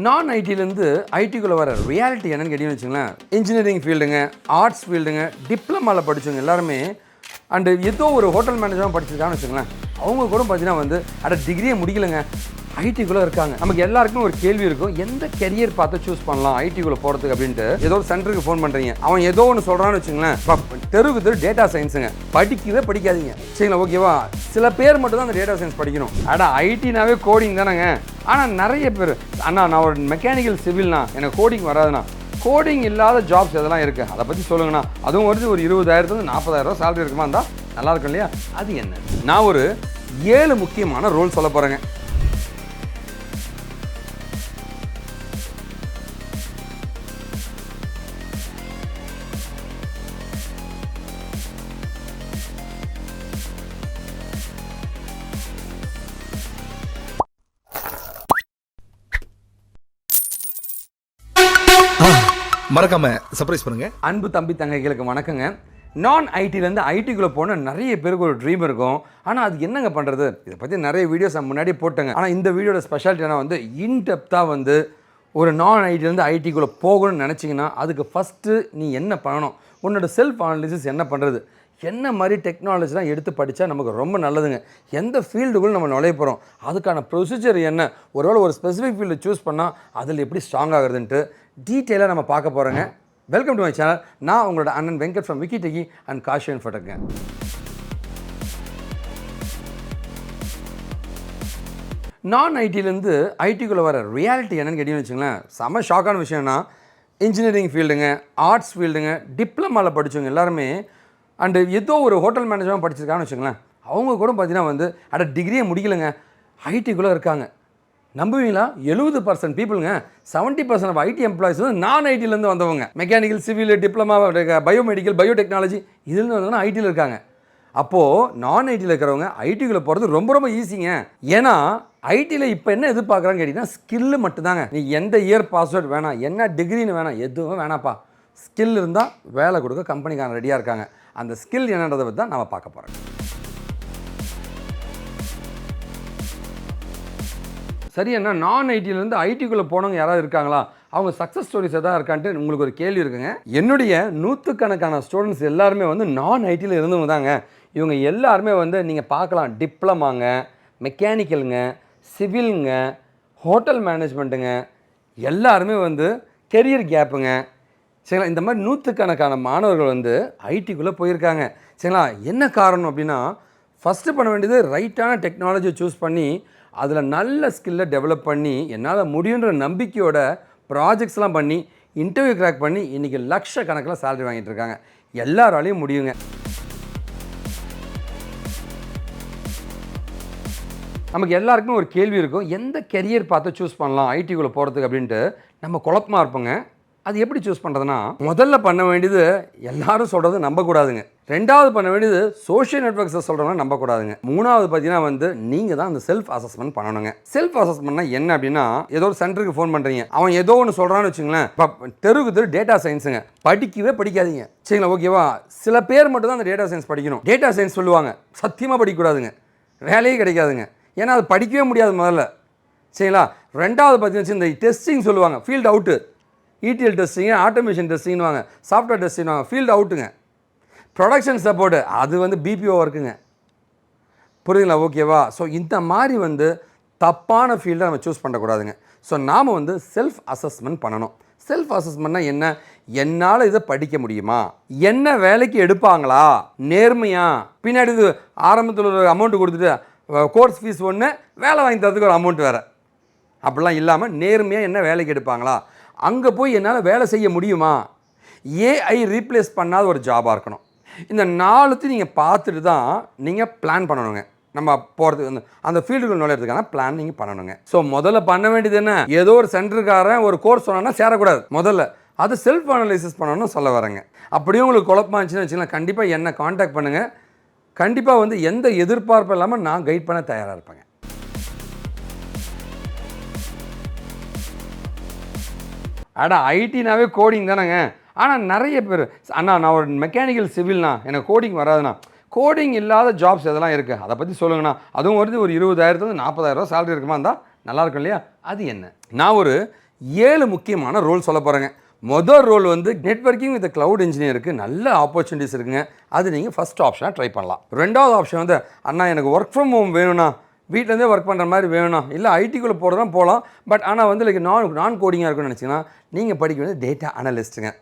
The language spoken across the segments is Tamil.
நான் ஐடியிலேருந்து ஐடிக்குள்ளே வர ரியாலிட்டி என்னன்னு கேட்டீங்கன்னு வச்சுங்களேன், இன்ஜினியரிங் ஃபீல்டுங்க, ஆர்ட்ஸ் ஃபீல்டுங்க, டிப்ளமாவில் படித்தவங்க எல்லாருமே அண்டு ஏதோ ஒரு ஹோட்டல் மேனேஜராக படிச்சிருக்காங்கன்னு வச்சுங்களேன், அவங்க கூட பார்த்தீங்கன்னா டிகிரியே முடிக்கலைங்க, ஐடிக்குள்ளே இருக்காங்க. நமக்கு எல்லாருக்குமே ஒரு கேள்வி இருக்கும், எந்த கெரியர் பார்த்து சூஸ் பண்ணலாம் ஐடிக்குள்ளே போகிறதுக்கு அப்படின்ட்டு. ஏதோ ஒரு சென்டருக்கு ஃபோன் பண்ணுறீங்க, அவன் ஏதோ ஒன்று சொல்கிறான்னு வச்சுங்களேன், தெருக்கு டேட்டா சயின்ஸுங்க, படிக்கவே படிக்காதீங்க சரிங்களா, ஓகேவா? சில பேர் மட்டும் தான் அந்த டேட்டா சயின்ஸ் படிக்கணும். ஐடினாவே கோடிங் தானேங்க. ஆனால் நிறைய பேர், அண்ணா நான் ஒரு மெக்கானிக்கல் சிவில்னா எனக்கு கோடிங் வராதுண்ணா, கோடிங் இல்லாத ஜாப்ஸ் எதெல்லாம் இருக்குது அதை பற்றி சொல்லுங்கண்ணா, அதுவும் ஒரு 20,000 40,000 சேலரி இருக்குமா இருந்தால் நல்லா இருக்கும் இல்லையா? அது என்ன? நான் ஒரு 7 முக்கியமான ரோல் சொல்ல போகிறேங்க. மறக்காம சர்ப்ரைஸ் பண்ணுங்க. அன்பு தம்பி தங்கைகளுக்கு வணக்கங்க. நான் ஐடிலேருந்து ஐடிக்குள்ளே போன நிறைய பேருக்கு ஒரு ட்ரீம் இருக்கும். ஆனால் அது என்னங்க பண்ணுறது, இதை பற்றி நிறைய வீடியோஸ் நான் முன்னாடி போட்டேங்க. ஆனால் இந்த வீடியோட ஸ்பெஷாலிட்டி என்ன இன்டெப்த்தாக ஒரு நான் ஐடிலேருந்து ஐடிக்குள்ளே போகணும்னு நினச்சிங்கன்னா அதுக்கு ஃபஸ்ட்டு நீ என்ன பண்ணணும், உன்னோட செல்ஃப் அனாலிசிஸ் என்ன பண்ணுறது, என்ன மாதிரி டெக்னாலஜிலாம் எடுத்து படித்தா நமக்கு ரொம்ப நல்லதுங்க, எந்த ஃபீல்டுக்குள்ளே நம்ம நுழைய போகிறோம், அதுக்கான ப்ரொசீஜர் என்ன, ஒருவேளை ஒரு ஸ்பெசிஃபிக் ஃபீல்டு சூஸ் பண்ணால் அதில் எப்படி ஸ்ட்ராங் ஆகுதுன்ட்டு டீட்டெயிலாக நம்ம பார்க்க போகிறோங்க. Welcome to my channel. நான் உங்களோட அண்ணன் Venkat from InfoTech and Kashiv InfoTech. நான் ஐடியிலேருந்து ஐடிக்குள்ளே வர ரியாலிட்டி என்னன்னு கேட்டீங்கன்னு வச்சுங்களேன், செம்ம ஷாக்கான விஷயம்னா, இன்ஜினியரிங் ஃபீல்டுங்க, ஆர்ட்ஸ் ஃபீல்டுங்க, டிப்ளமாவில் படித்தவங்க எல்லாருமே அண்டு ஏதோ ஒரு ஹோட்டல் மேனேஜராக படிச்சிருக்காங்கன்னு வச்சுங்களேன், அவங்க கூட பார்த்தீங்கன்னா டிகிரியே முடிக்கலைங்க, ஐடிக்குள்ளே இருக்காங்க. நம்புவீங்களா? 70% பீப்புளுங்க, 70% ஆஃப் ஐடி எம்ப்ளாயிஸ் நான் ஐடியிலேருந்து வந்தவங்க. Mechanical, civil, diploma, biomedical, biotechnology இதிலேருந்து வந்தவங்க ஐடியில் இருக்காங்க. அப்போது நான் ஐடியில் இருக்கிறவங்க ஐடிக்குள்ளே போகிறது ரொம்ப ரொம்ப ஈஸிங்க. ஏன்னா ஐடியில் இப்போ என்ன எதிர்பார்க்குறான்னு கேட்டிங்கன்னா ஸ்கில்லு மட்டும்தாங்க. நீ எந்த இயர் பாஸ்வேர்ட் வேணாம், என்ன டிகிரின்னு வேணாம், எதுவும் வேணாப்பா, ஸ்கில் இருந்தால் வேலை கொடுக்க கம்பெனிக்கான ரெடியாக இருக்காங்க. அந்த ஸ்கில் என்னன்றதை பற்றி தான் நம்ம பார்க்க போகிறோம். சரி, என்ன நான் ஐடியிலேருந்து ஐடிக்குள்ளே போனவங்க யாராவது இருக்காங்களா, அவங்க சக்ஸஸ் ஸ்டோரிஸ் எதாவது இருக்கான்ட்டு உங்களுக்கு ஒரு கேள்வி இருக்குங்க. என்னுடைய 100கணக்கான ஸ்டூடெண்ட்ஸ் எல்லாருமே நான் ஐடியில் இருந்தவங்க தாங்க. இவங்க எல்லாருமே நீங்கள் பார்க்கலாம், டிப்ளமாங்க, மெக்கானிக்கலுங்க, சிவிலுங்க, ஹோட்டல் மேனேஜ்மெண்ட்டுங்க, எல்லாருமே கெரியர் கேப்புங்க சரிங்களா. இந்த மாதிரி 100கணக்கான மாணவர்கள் ஐடிக்குள்ளே போயிருக்காங்க சரிங்களா. என்ன காரணம் அப்படின்னா, ஃபஸ்ட்டு பண்ண வேண்டியது ரைட்டான டெக்னாலஜியை சூஸ் பண்ணி அதில் நல்ல ஸ்கில்லை டெவலப் பண்ணி என்னால் முடியுன்ற நம்பிக்கையோட ப்ராஜெக்ட்ஸ்லாம் பண்ணி இன்டர்வியூ கிராக் பண்ணி இன்றைக்கி லட்சக்கணக்கில் சேலரி வாங்கிட்டு இருக்காங்க. எல்லாராலையும் முடியுங்க. நமக்கு எல்லாருக்குமே ஒரு கேள்வி இருக்கும், எந்த கெரியர் பார்த்து சூஸ் பண்ணலாம் ஐடிக்குள்ளே போகிறதுக்கு அப்படின்ட்டு. நம்ம குழப்பமாக இருப்போங்க. அது எப்படி சூஸ் பண்ணுறதுன்னா, முதல்ல பண்ண வேண்டியது எல்லாரும் சொல்கிறது நம்பக்கூடாதுங்க. ரெண்டாவது பண்ண வேண்டியது சோஷியல் நெட்வொர்க்ஸை சொல்கிறவங்க நம்பக்கூடாதுங்க. மூணாவது பார்த்தீங்கன்னா நீங்கள் தான் அந்த செல்ஃப் அசஸ்மெண்ட் பண்ணணுங்க. செல்ஃப் அசஸ்மெண்ட்னா என்ன அப்படின்னா, ஏதோ ஒரு சென்டருக்கு ஃபோன் பண்ணுறீங்க, அவன் ஏதோ ஒன்று சொல்கிறான்னு வச்சுங்களேன், தெருக்கு டேட்டா சயின்ஸுங்க, படிக்கவே படிக்காதீங்க சரிங்களா, ஓகேவா? சில பேர் மட்டும் தான் அந்த டேட்டா சயின்ஸ் படிக்கணும். டேட்டா சயின்ஸ் சொல்லுவாங்க, சத்தியமாக படிக்கக்கூடாதுங்க, வேலையே கிடைக்காதுங்க. ஏன்னா அது படிக்கவே முடியாது முதல்ல சரிங்களா. ரெண்டாவது பார்த்தீங்கன்னா இந்த டெஸ்டிங் சொல்லுவாங்க, field out, ETL testing, automation டெஸ்டிங்னுவாங்க, சாஃப்ட்வேர் டெஸ்டிங்வாங்க, ஃபீல்டு அவுட்டுங்க. ப்ரொடக்ஷன் சப்போர்ட்டு அது BPO இருக்குங்க, புரியுதுங்களா, ஓகேவா? ஸோ இந்த மாதிரி தப்பான ஃபீல்டை நம்ம சூஸ் பண்ணக்கூடாதுங்க. ஸோ நாம் செல்ஃப் அசஸ்மெண்ட் பண்ணணும். செல்ஃப் அசஸ்மெண்ட்னா என்ன, என்னால் இதை படிக்க முடியுமா, என்ன வேலைக்கு எடுப்பாங்களா, நேர்மையா, பின்னாடி இது ஆரம்பத்தில் ஒரு அமௌண்ட்டு கொடுத்துட்டு கோர்ஸ் ஃபீஸ் ஒன்று, வேலை வாங்கி தரதுக்கு ஒரு அமௌண்ட் வேறு, அப்படிலாம் இல்லாமல் நேர்மையாக என்ன வேலைக்கு எடுப்பாங்களா, அங்கே போய் என்னால் வேலை செய்ய முடியுமா, ஏஐ ரீப்ளேஸ் பண்ணாத ஒரு ஜாபாக இருக்கணும். இந்த 4த்தையும் நீங்கள் பார்த்துட்டு தான் நீங்கள் பிளான் பண்ணணுங்க. நம்ம போகிறதுக்கு அந்த ஃபீல்டுக்கு நுழையிறதுக்கான பிளான் நீங்கள் பண்ணணுங்க. ஸோ முதல்ல பண்ண வேண்டியது என்ன, ஏதோ ஒரு சென்டருக்காரன் ஒரு கோர்ஸ் சொன்னான்னா சேரக்கூடாது. முதல்ல அது செல்ஃப் அனலைசிஸ் பண்ணணும்னு சொல்ல வரேங்க. அப்படியே உங்களுக்கு குழப்பமாக இருந்துச்சுன்னு வச்சுக்கலாம், கண்டிப்பாக என்னை காண்டாக்ட் பண்ணுங்கள். கண்டிப்பாக எந்த எதிர்பார்ப்பும் இல்லாமல் நான் கைட் பண்ண தயாராக இருப்பேங்க. ஐடினாவே கோடிங் தானேங்க. ஆனால் நிறைய பேர், அண்ணா நான் ஒரு மெக்கானிக்கல் சிவில்னா எனக்கு கோடிங் வராதுண்ணா, கோடிங் இல்லாத ஜாப்ஸ் எதெல்லாம் இருக்குது அதை பற்றி சொல்லுங்கண்ணா, அதுவும் ஒரு 20,000 40,000 சேலரி இருக்குமா இருந்தால் நல்லாயிருக்கும் இல்லையா? அது என்ன? நான் ஒரு 7 முக்கியமான ரோல் சொல்ல போகிறேங்க. மொதல் ரோல் வந்து நெட்வொர்க்கிங் வித் க்ளவுட் இன்ஜினியருக்கு நல்ல ஆப்பர்ச்சுனிட்டிஸ் இருக்குங்க. அது நீங்கள் ஃபஸ்ட் ஆப்ஷனாக ட்ரை பண்ணலாம். ரெண்டாவது ஆப்ஷன் வந்து அண்ணா எனக்கு ஒர்க் ஃப்ரம் ஹோம் வேணும்ண்ணா, வீட்டிலேருந்தே ஒர்க் பண்ணுற மாதிரி வேணும்ண்ணா, இல்லை ஐடிக்குள்ளே போகிறதான் போகலாம், பட் ஆனால் வந்து லைக் நான் கோடிங்காக இருக்குன்னு நினச்சிங்கன்னா நீங்கள் படிக்க வேண்டியது டேட்டா அனலிஸ்ட்டுங்க.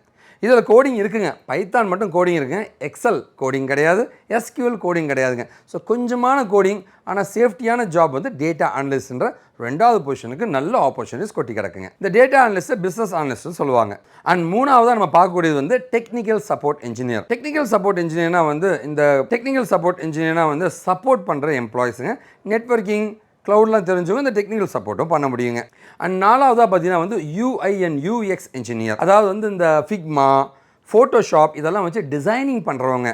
இதில் கோடிங் இருக்குங்க, பைத்தான் மட்டும் கோடிங் இருக்குங்க, எக்ஸல் கோடிங் கிடையாது, எஸ்கியூஎல் கோடிங் கிடையாதுங்க. ஸோ கொஞ்சமான கோடிங் ஆனால் சேஃப்டியான ஜாப் வந்து டேட்டா அனலிஸ்ட்ன்ற ரெண்டாவது பொசிஷனுக்கு நல்ல ஆப்பர்ச்சுனிட்டிஸ் கொட்டி கிடக்குங்க. இந்த டேட்டா அனலிஸ்ட்டை பிஸ்னஸ் அனலிஸ்ட்னு சொல்லுவாங்க. அண்ட் மூணாவதாக நம்ம பார்க்கக்கூடியது வந்து technical support engineer. Technical support இன்ஜினியர்னா வந்து இந்த டெக்னிக்கல் சப்போர்ட் இன்ஜினியர்னா வந்து சப்போர்ட் பண்ணுற எம்ப்ளாயிஸுங்க. நெட்வொர்க்கிங் க்ளவுட்லாம் தெரிஞ்சவங்க இந்த டெக்னிக்கல் சப்போர்ட்டும் பண்ண முடியுங்க. அண்ட் நாலாவதாக பார்த்தீங்கன்னா வந்து யூஐ அண்ட் யூஎக்ஸ் இன்ஜினியர், அதாவது வந்து இந்த ஃபிக்மா, ஃபோட்டோஷாப் இதெல்லாம் வச்சு டிசைனிங் பண்ணுறவங்க.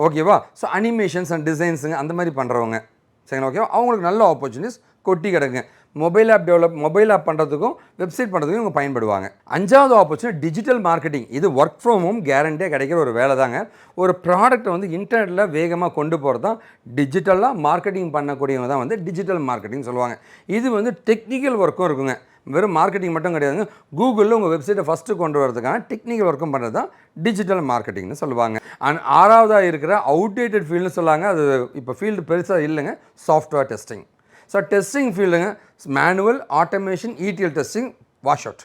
ஓகேவா? ஸோ அனிமேஷன்ஸ் அண்ட் டிசைன்ஸுங்க அந்த மாதிரி பண்ணுறவங்க. சரிங்களா? ஓகேவா? அவங்களுக்கு நல்ல ஆப்பர்ச்சுனிட்டிஸ் கொட்டி கிடக்குங்க. மொபைல் ஆப் பண்ணுறதுக்கும் வெப்சைட் பண்ணுறதுக்கும் இவங்க பயன்படுவாங்க. அஞ்சாவது ஆப்பர்ச்சுனிட்டி டிஜிட்டல் மார்க்கெட்டிங். இது ஒர்க் ஃப்ரம் ஹோம் கேரண்டியாக கிடைக்கிற ஒரு வேலை தாங்க. ஒரு ப்ராடக்ட்டை வந்து இன்டர்நெட்டில் வேகமாக கொண்டு போகிறது தான் டிஜிட்டலாக மார்க்கெட்டிங் பண்ணக்கூடியவங்க தான் வந்து டிஜிட்டல் மார்க்கெட்டிங் சொல்லுவாங்க. இது வந்து டெக்னிக்கல் ஒர்க்கும் இருக்குங்க, வெறும் மார்க்கெட்டிங் மட்டும் கிடையாதுங்க. கூகுளில் உங்கள் வெப்சைட்டை ஃபஸ்ட்டு கொண்டு வரதுக்கான டெக்னிக்கல் ஒர்க்கும் பண்ணுறது தான் டிஜிட்டல் மார்க்கெட்டிங்னு சொல்லுவாங்க. அண்ட் ஆறாவதாக இருக்கிற அவுடேட்டட் ஃபீல்டுன்னு சொல்லுவாங்க. அது இப்போ ஃபீல்டு பெருசாக இல்லைங்க, சாஃப்ட்வேர் டெஸ்டிங். ஸோ டெஸ்டிங் ஃபீல்டுங்க, manual, automation, ETL testing, wash out.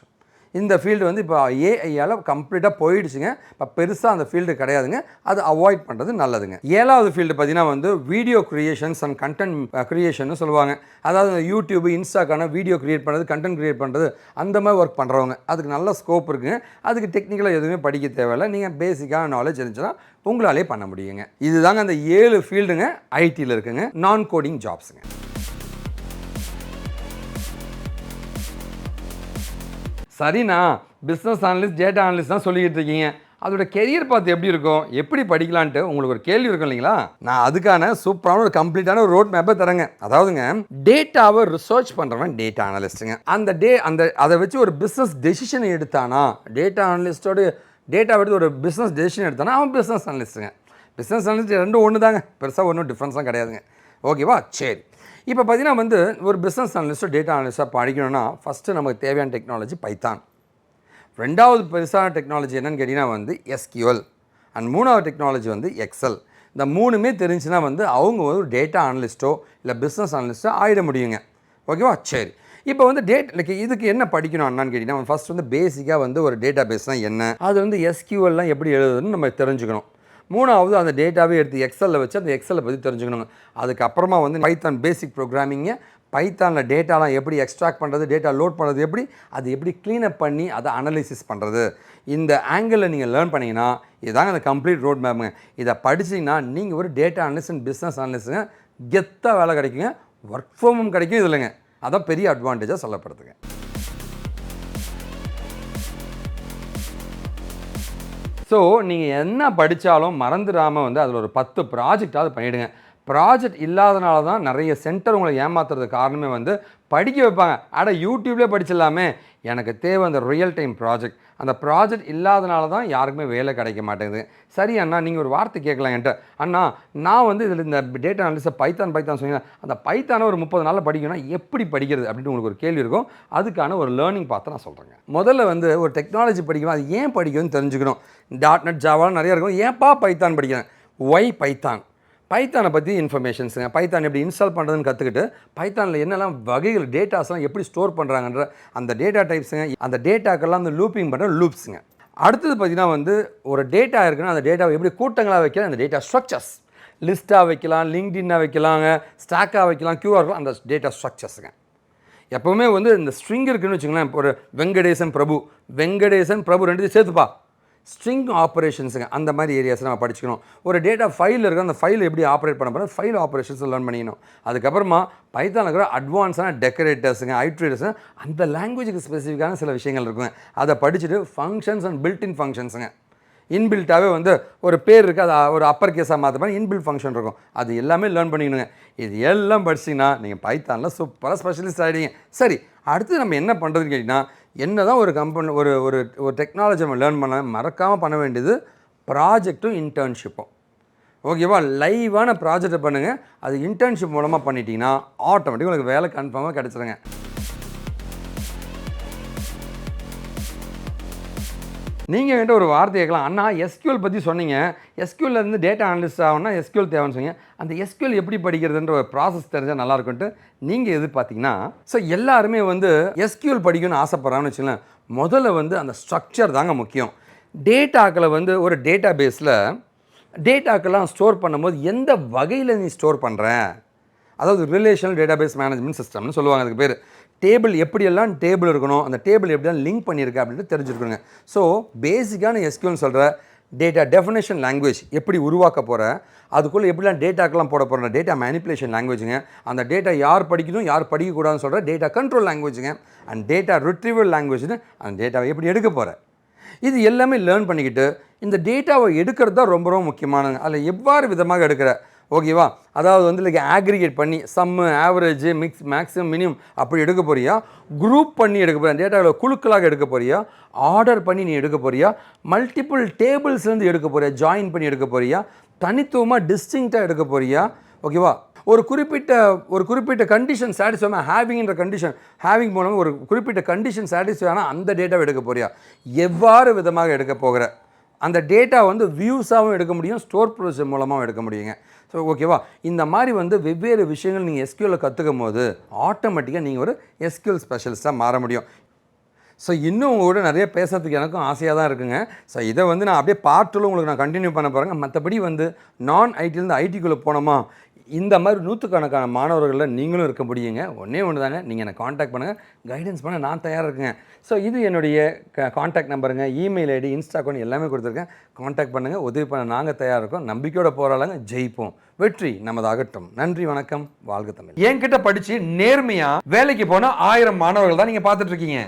இந்த ஃபீல்டு வந்து இப்போ ஏஐயால் கம்ப்ளீட்டாக போயிடுச்சுங்க. இப்போ பெருசாக அந்த ஃபீல்டு கிடையாதுங்க, அது அவாய்ட் பண்ணுறது நல்லதுங்க. ஏழாவது ஃபீல்டு பார்த்தீங்கன்னா வந்து video creations and content creation சொல்லுவாங்க. அதாவது யூடியூப், இன்ஸ்டாக்கான வீடியோ க்ரியேட் பண்ணுறது, கண்டென்ட் க்ரியேட் பண்ணுறது, அந்த மாதிரி ஒர்க் பண்ணுறவங்க. அதுக்கு நல்ல ஸ்கோப் இருக்குங்க. அதுக்கு டெக்னிக்கலாக எதுவுமே படிக்க தேவையில்லை, நீங்கள் பேசிக்கான நாலேஜ் இருந்துச்சுன்னா உங்களாலே பண்ண முடியுங்க. இதுதாங்க அந்த 7 ஃபீல்டுங்க ஐடியில் இருக்குங்க, நான் கோடிங் ஜாப்ஸுங்க. சரிண்ணா, பிஸ்னஸ் அனலிஸ்ட், டேட்டா அனலிஸ்ட் தான் சொல்லிக்கிட்டு இருக்கீங்க, அதோட கெரியர் பார்த்து எப்படி இருக்கும், எப்படி படிக்கலான்ட்டு உங்களுக்கு ஒரு கேள்வி இருக்கும் இல்லைங்களா? நான் அதுக்கான சூப்பரான ஒரு கம்ப்ளீட்டான ஒரு ரோட் மேப்பை தரேங்க. அதாவதுங்க, டேட்டாவை ரிசர்ச் பண்ணுறவன் டேட்டா அனலிஸ்ட்டுங்க. அதை வச்சு ஒரு பிஸ்னஸ் டெசிஷன் எடுத்தானா, டேட்டா அனலிஸ்ட்டோட டேட்டா எடுத்து ஒரு பிஸ்னஸ் டெசிஷன் எடுத்தானா அவன் பிஸ்னஸ் அனலிஸ்ட்டுங்க. பிஸ்னஸ் அனலிஸ்ட் ரெண்டும் ஒன்று தாங்க, பெருசாக ஒன்றும் டிஃப்ரென்ஸ்லாம் கிடையாதுங்க. ஓகேவா? சரி, இப்போ பார்த்தீங்கன்னா வந்து ஒரு பிஸ்னஸ் அனலிஸ்ட்டோ டேட்டா அனலிஸ்ட்டாக படிக்கணும்னா ஃபஸ்ட்டு நமக்கு தேவையான டெக்னாலஜி பைத்தான். ரெண்டாவது பெருசான டெக்னாலஜி என்னென்னு கேட்டிங்கன்னா வந்து எஸ்கியூஎல். அண்ட் மூணாவது டெக்னாலஜி வந்து எக்ஸல். இந்த மூணுமே தெரிஞ்சுன்னா வந்து அவங்க ஒரு டேட்டா அனலிஸ்ட்டோ இல்லை பிஸ்னஸ் அனலிஸ்ட்டோ ஆகிட முடியுங்க. ஓகேவா? சரி, இப்போ வந்து இதுக்கு என்ன படிக்கணும் அண்ணான்னு கேட்டிங்கன்னா ஃபஸ்ட் வந்து பேசிக்காக வந்து ஒரு டேட்டா பேஸ்னால் என்ன, அது வந்து எஸ்கியூஎல்லாம் எப்படி எழுதுன்னு நம்ம தெரிஞ்சுக்கணும். மூணாவது அந்த டேட்டாவே எடுத்து எக்ஸலில் வச்சு அந்த எக்ஸலை பற்றி தெரிஞ்சுக்கணுங்க. அதுக்கப்புறமா வந்து பைத்தான் பேசிக் ப்ரோக்ராமிங்கு, பைத்தானில் டேட்டாலாம் எப்படி எக்ஸ்ட்ராக்ட் பண்ணுறது, டேட்டா லோட் பண்ணுறது எப்படி, அது எப்படி க்ளீனப் பண்ணி அதை அனலைசிஸ் பண்ணுறது, இந்த ஆங்கிளில் நீங்கள் லேர்ன் பண்ணிங்கன்னா இதுதாங்க அந்த கம்ப்ளீட் ரோட் மேப்புங்க. இதை படிச்சிங்கன்னா நீங்கள் ஒரு டேட்டா அனலிஸ்ட் அண்ட் பிஸ்னஸ் அனலிஸ்ட்டுங்க, கெத்தாக வேலை கிடைக்குங்க, ஒர்க் ஃப்ரம் ஹோம் கிடைக்கும். இது இல்லைங்க, அதான் பெரிய அட்வான்டேஜாக சொல்லப்படுதுங்க. ஸோ நீங்கள் என்ன படித்தாலும் மறந்துடாமல் வந்து அதில் ஒரு 10 ப்ராஜெக்டாவது பண்ணிவிடுங்க. ப்ராஜெக்ட் இல்லாதனால தான் நிறைய சென்டர் உங்களை ஏமாத்துறதுக்கு காரணமே வந்து படிக்க வைப்பாங்க. யூடியூப்லேயே படிச்சிடலாமே, எனக்கு தேவை அந்த ரியல் டைம் ப்ராஜெக்ட். அந்த ப்ராஜெக்ட் இல்லாதனால தான் யாருக்குமே வேலை கிடைக்க மாட்டேங்குது. சரி அண்ணா, நீங்கள் ஒரு வார்த்தை கேட்கலாம் என்கிட்ட, அண்ணா நான் வந்து இதில் இந்த டேட்டா அனலிஸ்ட்டை பைத்தான் சொன்னீங்க, அந்த பைத்தானை ஒரு 30 நாளில் படிக்கணும்னா எப்படி படிக்கிறது அப்படின்னு உங்களுக்கு ஒரு கேள்வி இருக்கும். அதுக்கான ஒரு லேர்னிங் பார்த்து நான் சொல்கிறேங்க. முதல்ல வந்து ஒரு டெக்னாலஜி படிக்கணும், அது ஏன் படிக்கணும்னு தெரிஞ்சுக்கணும். .NET ஜாவாலாம் நிறையா இருக்கும், ஏன்ப்பா பைத்தான் படிக்கிறேன், ஒய் பைத்தான், பைத்தானை பற்றி இன்ஃபர்மேஷன்ஸுங்க, பைத்தான் எப்படி இன்ஸ்டால் பண்ணுறதுன்னு கற்றுக்கிட்டு பைத்தானில் என்னெல்லாம் வகைகள் டேட்டாஸ்லாம் எப்படி ஸ்டோர் பண்ணுறாங்கன்ற அந்த டேட்டா டைப்ஸுங்க, அந்த டேட்டாக்கெல்லாம் அந்த லூப்பிங் பண்ணுற லூப்ஸுங்க. அடுத்தது பார்த்திங்கன்னா வந்து ஒரு டேட்டா இருக்குன்னா அந்த டேட்டாவை எப்படி கூட்டங்களாக வைக்கலாம், அந்த டேட்டா ஸ்ட்ரக்சர்ஸ், லிஸ்ட்டாக வைக்கலாம், லிங்க்டின்னாக வைக்கலாங்க, ஸ்டாக்காக வைக்கலாம், கியூஆர், அந்த டேட்டா ஸ்ட்ரக்சர்ஸுங்க. எப்போவுமே வந்து இந்த ஸ்ட்ரிங் இருக்குதுன்னு வச்சுங்களேன், ஒரு வெங்கடேசன் பிரபு ரெண்டுத்தையும் சேர்த்துப்பா, ஸ்ட்ரிங் ஆப்ரேஷன்ஸுங்க, அந்த மாதிரி ஏரியாஸ் நம்ம படிச்சுக்கணும். ஒரு டேட்டா ஃபைல் இருக்குது, அந்த ஃபைல் எப்படி ஆப்ரேட் பண்ண போகிறோம், ஃபைல் ஆப்ரேஷன்ஸ் லேர்ன் பண்ணிக்கணும். அதுக்கப்புறமா பைத்தானில் இருக்கிற அட்வான்ஸான டெக்கரேட்டர்ஸுங்க, ஐட்ரேட்டர்ஸுங்க, அந்த லாங்குவேஜுக்கு ஸ்பெசிஃபிக்கான சில விஷயங்கள் இருக்குங்க. அதை படிச்சுட்டு ஃபங்க்ஷன்ஸ் அண்ட் பில்ட்இன் ஃபங்க்ஷன்ஸுங்க, இன்பில்ட்டாகவே வந்து ஒரு பேர் இருக்குது, அது ஒரு அப்பர் கேஸாக மாற்ற இன்பில்ட் ஃபங்க்ஷன் இருக்கும், அது எல்லாமே லேர்ன் பண்ணிக்கணுங்க. இது எல்லாம் படிச்சிங்கன்னா நீங்கள் பைத்தானில் சூப்பராக ஸ்பெஷலிஸ்ட் ஆகிடுங்க. சரி, அடுத்து நம்ம என்ன பண்ணுறதுன்னு கேட்டிங்கன்னா, என்ன தான் ஒரு கம்பெனி ஒரு ஒரு ஒரு டெக்னாலஜி நம்ம லேர்ன் பண்ண மறக்காமல் பண்ண வேண்டியது ப்ராஜெக்ட்டும் இன்டர்ன்ஷிப்பும். ஓகேவா? லைவான ப்ராஜெக்டை பண்ணுங்கள், அது இன்டர்ன்ஷிப் மூலமாக பண்ணிட்டீங்கன்னா ஆட்டோமேட்டிக்காக உங்களுக்கு வேலை கன்ஃபார்மாக கிடச்சிருங்க. நீங்கள் என்கிட்ட ஒரு வார்த்தை கேட்கலாம், அண்ணா எஸ்கியூஎல் பற்றி சொன்னீங்க, எஸ்கியூஎல்ல இருந்து டேட்டா அனலிஸ்ட் ஆகணும்னா எஸ்கியூஎல் தேவைன்னு சொன்னீங்க, அந்த எஸ்கியூஎல் எப்படி படிக்கிறதுன்ற ஒரு ப்ராசஸ் தெரிஞ்சால் நல்லா இருக்கும்ட்டு நீங்கள் எதிர்பார்த்தீங்கன்னா, ஸோ எல்லாருமே வந்து எஸ்கியூஎல் படிக்கணும்னு ஆசைப்பட்றான்னு வச்சுக்கலாம். முதல்ல வந்து அந்த ஸ்ட்ரக்சர் தாங்க முக்கியம். டேட்டாக்களை வந்து ஒரு டேட்டா பேஸில் டேட்டாக்கெல்லாம் ஸ்டோர் பண்ணும்போது எந்த வகையில் நீ ஸ்டோர் பண்ணுற, அதாவது ரிலேஷனல் டேட்டாபேஸ் மேனேஜ்மெண்ட் சிஸ்டம்னு சொல்லுவாங்க. அதுக்கு பேர் டேபிள் எப்படியெல்லாம் டேபிள் இருக்கணும், அந்த டேபிள் எப்படிலாம் லிங்க் பண்ணியிருக்கா அப்படின்ட்டு தெரிஞ்சுருக்குங்க. ஸோ பேசிக்கான எஸ்கியூஎல்னு சொல்கிற டேட்டா டெஃபினேஷன் லாங்குவேஜ் எப்படி உருவாக்க போகிற, அதுக்குள்ளே எப்படிலாம் டேட்டாக்கெல்லாம் போட போகிற டேட்டா மேனிப்புலேஷன் லாங்குவேஜுங்க, அந்த டேட்டா யார் படிக்கணும் யார் படிக்கக்கூடாதுன்னு சொல்கிற டேட்டா கண்ட்ரோல் லாங்குவேஜுங்க, அண்ட் டேட்டா ரிட்ரீவல் லாங்குவேஜ்னு அந்த டேட்டாவை எப்படி எடுக்க போகிற, இது எல்லாமே லேர்ன் பண்ணிக்கிட்டு இந்த டேட்டாவை எடுக்கிறது தான் ரொம்ப ரொம்ப முக்கியமானது. அதில் எவ்வாறு விதமாக எடுக்கிற, ஓகேவா, அதாவது வந்து லைக் ஆக்ரிகேட் பண்ணி சம்மு ஆவரேஜ் மேக்ஸிமம் மினிமம் அப்படி எடுக்க போறியா, குரூப் பண்ணி எடுக்க போறியா, டேட்டாவில் குழுக்களாக எடுக்க போறியா, ஆர்டர் பண்ணி நீ எடுக்க போறியா, மல்டிபிள் டேபிள்ஸ்லேருந்து எடுக்க போறியா, ஜாயின் பண்ணி எடுக்க போறியா, தனித்துவமாக டிஸ்டிங்க்டாக எடுக்க போறியா, ஓகேவா, ஒரு குறிப்பிட்ட கண்டிஷன் சாட்டிஸ்ஃபை ஹேவிங்ன்ற கண்டிஷன் ஹேவிங் மூலமாக ஒரு குறிப்பிட்ட கண்டிஷன் சாட்டிஸ்ஃபை ஆனால் அந்த டேட்டாவை எடுக்க போறியா, எவ்வாறு விதமாக எடுக்க போகிற, அந்த டேட்டா வந்து வியூஸாகவும் எடுக்க முடியும், ஸ்டோர் ப்ரொசீஜர் மூலமாகவும் எடுக்க முடியுங்க. ஸோ ஓகேவா, இந்த மாதிரி வந்து வெவ்வேறு விஷயங்கள் நீங்கள் எஸ்கியூஎல்ல கற்றுக்கும் போது ஆட்டோமேட்டிக்காக நீங்கள் ஒரு எஸ்கியூஎல் ஸ்பெஷலிஸ்ட்டாக மாற முடியும். ஸோ இன்னும் உங்களோட நிறைய பேசுறதுக்கு எனக்கும் ஆசையாக தான் இருக்குங்க. ஸோ இதை வந்து நான் அப்படியே பார்ட்டில் உங்களுக்கு நான் கண்டினியூ பண்ண போகிறேங்க. மற்றபடி வந்து நான் ஐடியிலேருந்து ஐடிக்குள்ளே போனோமா, இந்த மாதிரி நூற்றுக்கணக்கான மாணவர்களில் நீங்களும் இருக்க முடியுங்க. ஒன்றே ஒன்று தாங்க, நீங்கள் என்னை காண்டாக்ட் பண்ணுங்கள், கைடன்ஸ் பண்ண நான் தயாராக இருக்குங்க. ஸோ இது என்னுடைய காண்டாக்ட் நம்பருங்க, இமெயில் ஐடி, இன்ஸ்டா அக்கௌண்ட் எல்லாமே கொடுத்துருக்கேன். காண்டாக்ட் பண்ணுங்கள், உதவி பண்ண நாங்கள் தயாராக இருக்கோம். நம்பிக்கையோட போராடலாங்க, ஜெயிப்போம், வெற்றி நமதாகட்டும். நன்றி, வணக்கம், வாழ்க தமிழ். என்கிட்ட படித்து நேர்மையாக வேலைக்கு போன 1000 மாணவர்கள் தான் நீங்கள் பார்த்துட்ருக்கீங்க.